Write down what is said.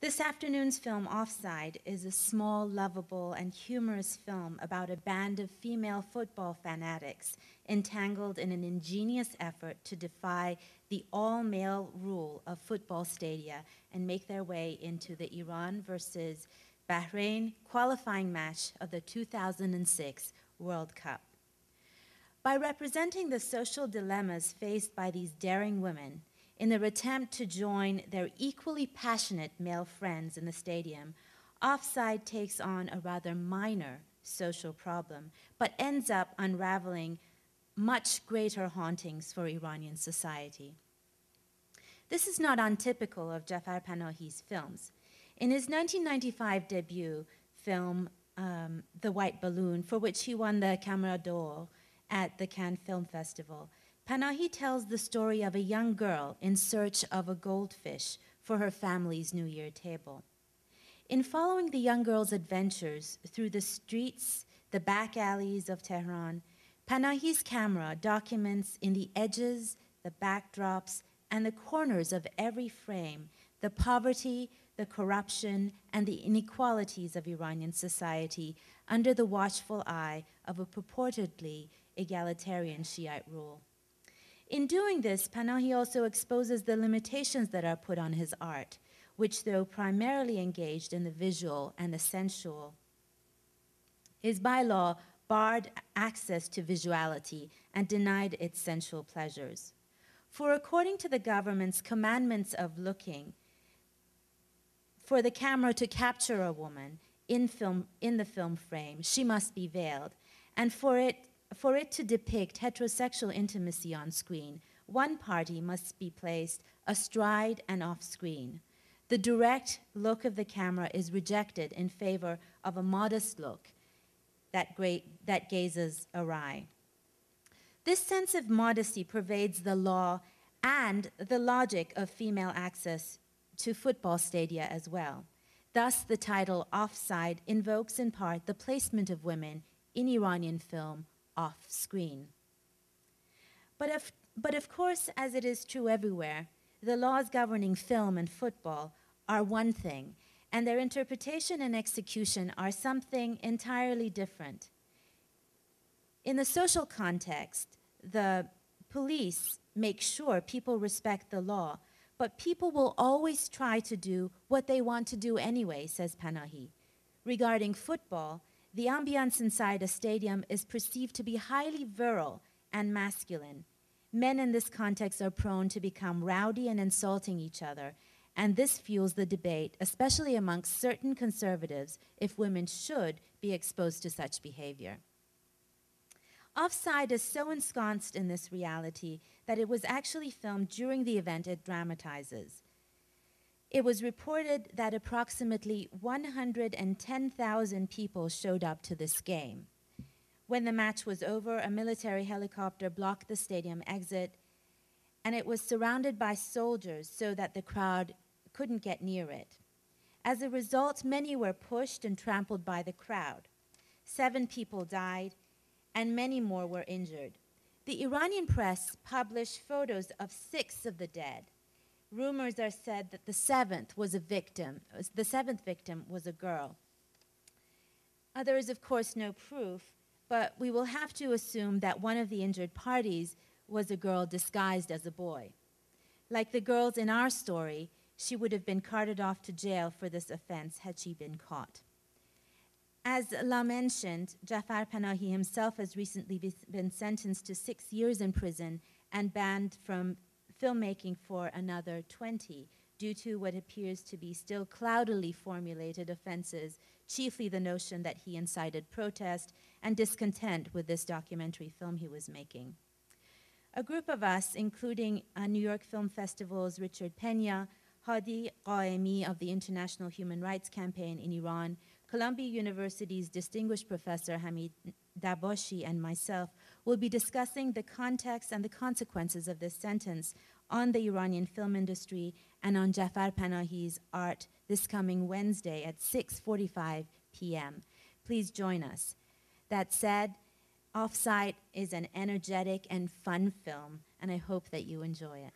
This afternoon's film, Offside, is a small, lovable, and humorous film about a band of female football fanatics entangled in an ingenious effort to defy the all-male rule of football stadia and make their way into the Iran versus Bahrain qualifying match of the 2006 World Cup. By representing the social dilemmas faced by these daring women, in their attempt to join their equally passionate male friends in the stadium, Offside takes on a rather minor social problem, but ends up unraveling much greater hauntings for Iranian society. This is not untypical of Jafar Panahi's films. In his 1995 debut film, The White Balloon, for which he won the Camera d'Or at the Cannes Film Festival, Panahi tells the story of a young girl in search of a goldfish for her family's New Year table. In following the young girl's adventures through the streets, the back alleys of Tehran, Panahi's camera documents in the edges, the backdrops, and the corners of every frame the poverty, the corruption, and the inequalities of Iranian society under the watchful eye of a purportedly egalitarian Shiite rule. In doing this, Panahi also exposes the limitations that are put on his art, which, though primarily engaged in the visual and the sensual, is by law barred access to visuality and denied its sensual pleasures. For according to the government's commandments of looking, for the camera to capture a woman in the film frame, she must be veiled, and for it to depict heterosexual intimacy on screen, one party must be placed astride and off-screen. The direct look of the camera is rejected in favor of a modest look that gazes awry. This sense of modesty pervades the law and the logic of female access to football stadia as well. Thus, the title Offside invokes in part the placement of women in Iranian film off-screen. But of course, as it is true everywhere, the laws governing film and football are one thing, and their interpretation and execution are something entirely different. In the social context, the police make sure people respect the law, but people will always try to do what they want to do anyway, says Panahi. Regarding football, the ambiance inside a stadium is perceived to be highly virile and masculine. Men in this context are prone to become rowdy and insulting each other, and this fuels the debate, especially amongst certain conservatives, if women should be exposed to such behavior. Offside is so ensconced in this reality that it was actually filmed during the event it dramatizes. It was reported that approximately 110,000 people showed up to this game. When the match was over, a military helicopter blocked the stadium exit, and it was surrounded by soldiers so that the crowd couldn't get near it. As a result, many were pushed and trampled by the crowd. 7 people died, and many more were injured. The Iranian press published photos of 6 of the dead. Rumors are said that the seventh victim was a girl. There is, of course, no proof, but we will have to assume that one of the injured parties was a girl disguised as a boy. Like the girls in our story, she would have been carted off to jail for this offense had she been caught. As La mentioned, Jafar Panahi himself has recently been sentenced to 6 years in prison and banned from filmmaking for another 20 due to what appears to be still cloudily formulated offenses, chiefly the notion that he incited protest and discontent with this documentary film he was making. A group of us, including New York Film Festival's Richard Pena, Hadi Qaemi of the International Human Rights Campaign in Iran, Columbia University's distinguished professor Hamid Dabashi, and myself will be discussing the context and the consequences of this sentence on the Iranian film industry and on Jafar Panahi's art this coming Wednesday at 6:45 p.m. Please join us. That said, Offside is an energetic and fun film, and I hope that you enjoy it.